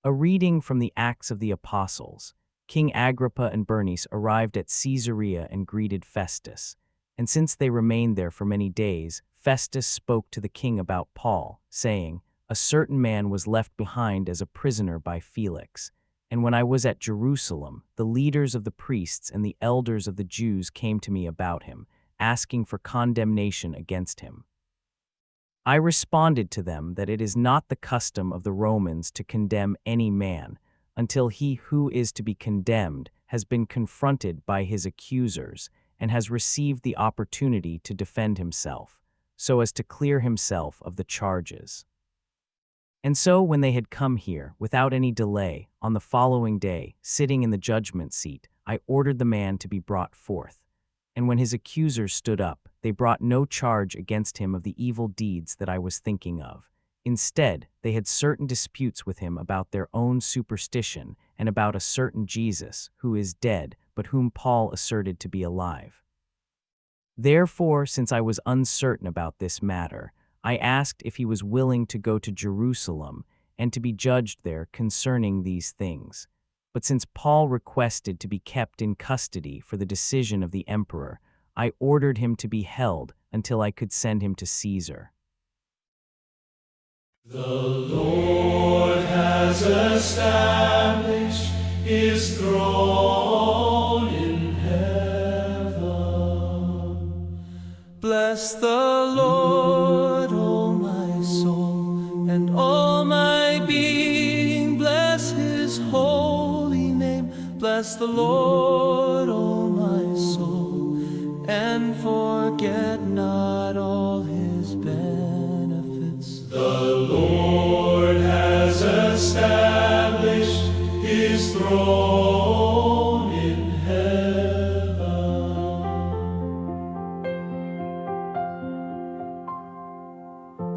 A reading from the Acts of the Apostles. King Agrippa and Bernice arrived at Caesarea and greeted Festus. And since they remained there for many days, Festus spoke to the king about Paul, saying, "A certain man was left behind as a prisoner by Felix. And when I was at Jerusalem, the leaders of the priests and the elders of the Jews came to me about him, asking for condemnation against him. I responded to them that it is not the custom of the Romans to condemn any man until he who is to be condemned has been confronted by his accusers and has received the opportunity to defend himself, so as to clear himself of the charges." And so when they had come here, without any delay, on the following day, sitting in the judgment seat, I ordered the man to be brought forth. And when his accusers stood up, they brought no charge against him of the evil deeds that I was thinking of. Instead, they had certain disputes with him about their own superstition and about a certain Jesus, who is dead, but whom Paul asserted to be alive. Therefore, since I was uncertain about this matter, I asked if he was willing to go to Jerusalem and to be judged there concerning these things. But since Paul requested to be kept in custody for the decision of the emperor, I ordered him to be held until I could send him to Caesar. The Lord has established his throne in heaven. Bless the Lord, O my soul, and all my being. Bless his holy name. Bless the Lord, O my soul, and forget not all his benefits. The Lord has established his throne in heaven.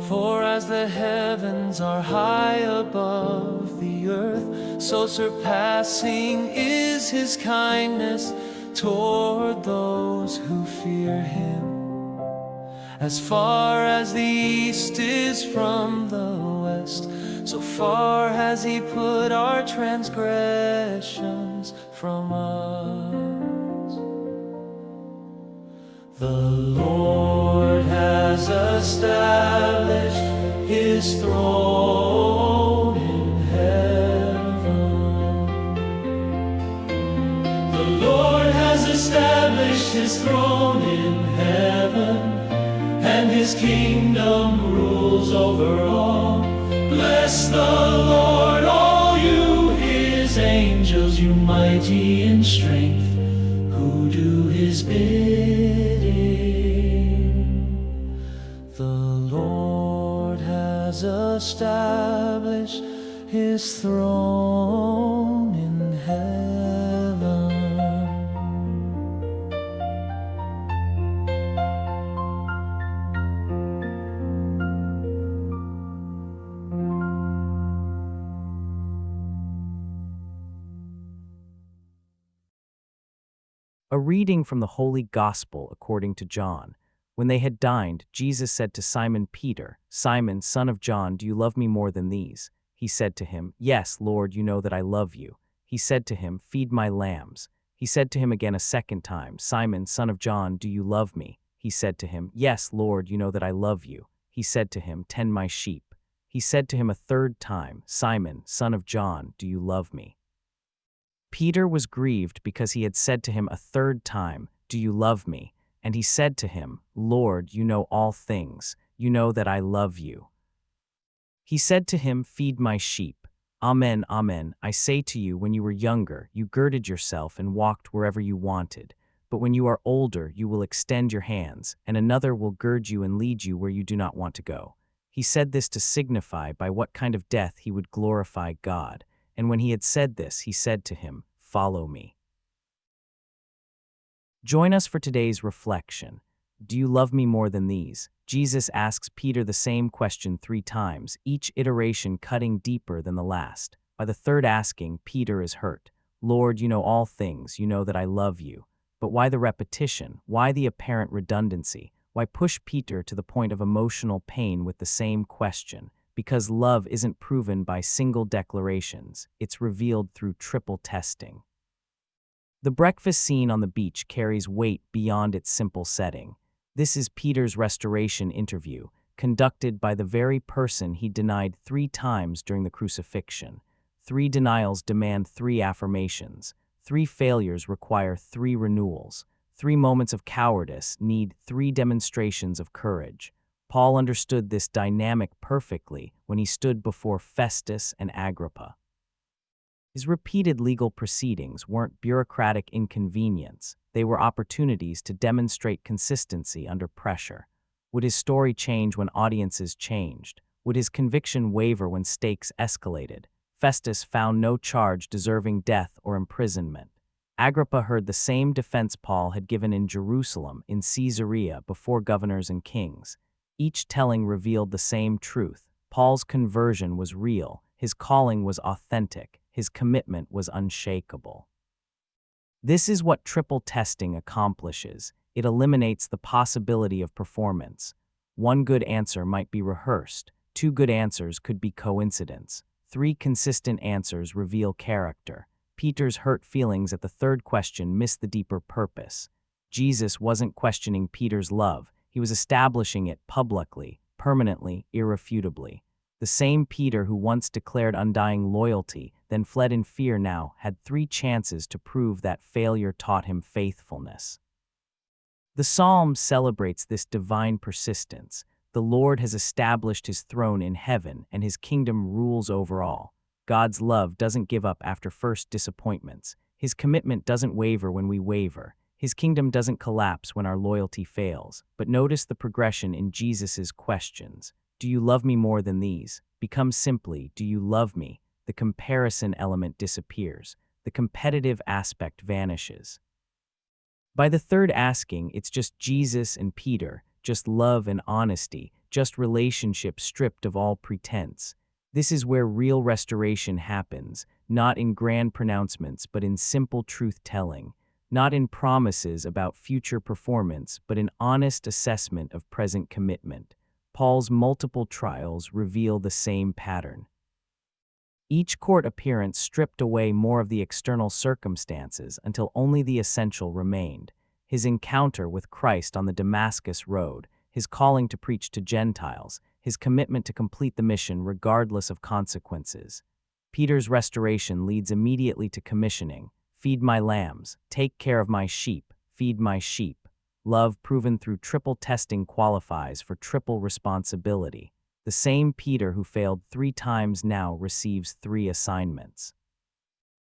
For as the heavens are high above the earth, so surpassing is his kindness toward those who fear him. As far as the east is from the west, so far has he put our transgressions from us. The Lord has established his throne in heaven. The Lord has established his throne in heaven, and his kingdom rules over all. Bless the Lord, all you his angels, you mighty in strength, who do his bidding. The Lord has established his throne in heaven. A reading from the Holy Gospel according to John. When they had dined, Jesus said to Simon Peter, "Simon, son of John, do you love me more than these?" He said to him, "Yes, Lord, you know that I love you." He said to him, "Feed my lambs." He said to him again a second time, "Simon, son of John, do you love me?" He said to him, "Yes, Lord, you know that I love you." He said to him, "Tend my sheep." He said to him a third time, "Simon, son of John, do you love me?" Peter was grieved because he had said to him a third time, "Do you love me?" And he said to him, "Lord, you know all things. You know that I love you." He said to him, "Feed my sheep. Amen, amen, I say to you, when you were younger, you girded yourself and walked wherever you wanted. But when you are older, you will extend your hands, and another will gird you and lead you where you do not want to go." He said this to signify by what kind of death he would glorify God. And when he had said this, he said to him, "Follow me." Join us for today's reflection. Do you love me more than these? Jesus asks Peter the same question 3 times, each iteration cutting deeper than the last. By the third asking, Peter is hurt. "Lord, you know all things. You know that I love you." But why the repetition? Why the apparent redundancy? Why push Peter to the point of emotional pain with the same question? because love isn't proven by single declarations, it's revealed through triple testing. The breakfast scene on the beach carries weight beyond its simple setting. This is Peter's restoration interview, conducted by the very person he denied 3 times during the crucifixion. 3 denials demand 3 affirmations. 3 failures require 3 renewals. 3 moments of cowardice need 3 demonstrations of courage. Paul understood this dynamic perfectly when he stood before Festus and Agrippa. His repeated legal proceedings weren't bureaucratic inconvenience, they were opportunities to demonstrate consistency under pressure. Would his story change when audiences changed? Would his conviction waver when stakes escalated? Festus found no charge deserving death or imprisonment. Agrippa heard the same defense Paul had given in Jerusalem, in Caesarea, before governors and kings. Each telling revealed the same truth. Paul's conversion was real, his calling was authentic, his commitment was unshakable. This is what triple testing accomplishes. It eliminates the possibility of performance. 1 good answer might be rehearsed. 2 good answers could be coincidence. 3 consistent answers reveal character. Peter's hurt feelings at the 3rd question miss the deeper purpose. Jesus wasn't questioning Peter's love. He was establishing it publicly, permanently, irrefutably. The same Peter who once declared undying loyalty, then fled in fear, now had 3 chances to prove that failure taught him faithfulness. The Psalm celebrates this divine persistence. The Lord has established his throne in heaven, and his kingdom rules over all. God's love doesn't give up after first disappointments. His commitment doesn't waver when we waver. His kingdom doesn't collapse when our loyalty fails. But notice the progression in Jesus' questions. Do you love me more than these? Becomes simply, do you love me? The comparison element disappears. The competitive aspect vanishes. By the 3rd asking, it's just Jesus and Peter, just love and honesty, just relationship stripped of all pretense. This is where real restoration happens, not in grand pronouncements, but in simple truth-telling, not in promises about future performance, but in honest assessment of present commitment. Paul's multiple trials reveal the same pattern. Each court appearance stripped away more of the external circumstances until only the essential remained. His encounter with Christ on the Damascus Road, his calling to preach to Gentiles, his commitment to complete the mission regardless of consequences. Peter's restoration leads immediately to commissioning. Feed my lambs, take care of my sheep, feed my sheep. Love proven through triple testing qualifies for triple responsibility. The same Peter who failed 3 times now receives 3 assignments.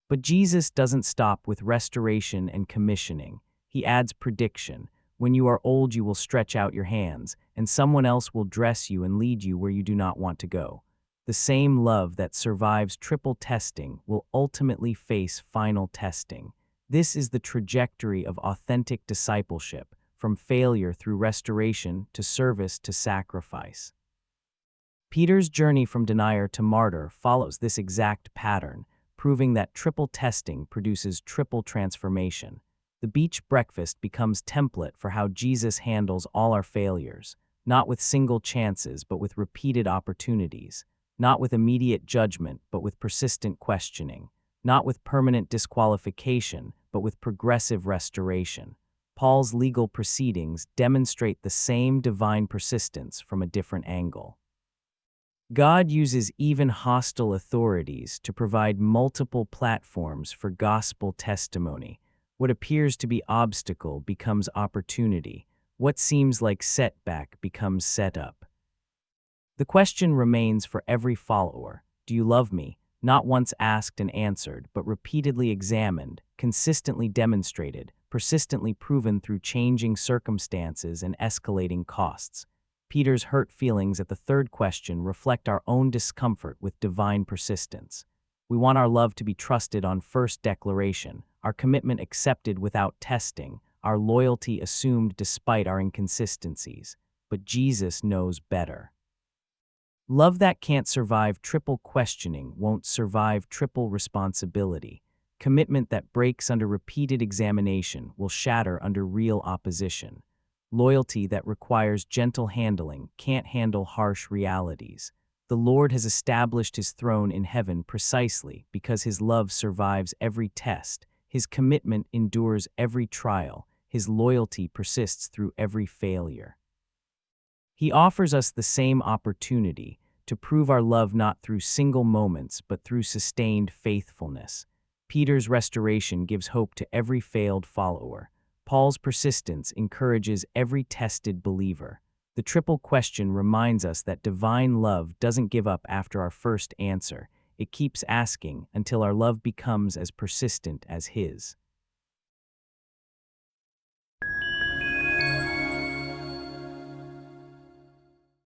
But Jesus doesn't stop with restoration and commissioning. He adds prediction. When you are old, you will stretch out your hands, and someone else will dress you and lead you where you do not want to go. The same love that survives triple testing will ultimately face final testing. This is the trajectory of authentic discipleship, from failure through restoration to service to sacrifice. Peter's journey from denier to martyr follows this exact pattern, proving that triple testing produces triple transformation. The beach breakfast becomes template for how Jesus handles all our failures, not with single chances but with repeated opportunities, not with immediate judgment but with persistent questioning, not with permanent disqualification but with progressive restoration. Paul's legal proceedings demonstrate the same divine persistence from a different angle. God uses even hostile authorities to provide multiple platforms for gospel testimony. What appears to be obstacle becomes opportunity. What seems like setback becomes setup. The question remains for every follower: do you love me? Not once asked and answered, but repeatedly examined, consistently demonstrated, persistently proven through changing circumstances and escalating costs. Peter's hurt feelings at the 3rd question reflect our own discomfort with divine persistence. We want our love to be trusted on first declaration, our commitment accepted without testing, our loyalty assumed despite our inconsistencies. But Jesus knows better. Love that can't survive triple questioning won't survive triple responsibility. Commitment that breaks under repeated examination will shatter under real opposition. Loyalty that requires gentle handling can't handle harsh realities. The Lord has established his throne in heaven precisely because his love survives every test, his commitment endures every trial, his loyalty persists through every failure. He offers us the same opportunity to prove our love not through single moments but through sustained faithfulness. Peter's restoration gives hope to every failed follower. Paul's persistence encourages every tested believer. The triple question reminds us that divine love doesn't give up after our first answer. It keeps asking until our love becomes as persistent as his.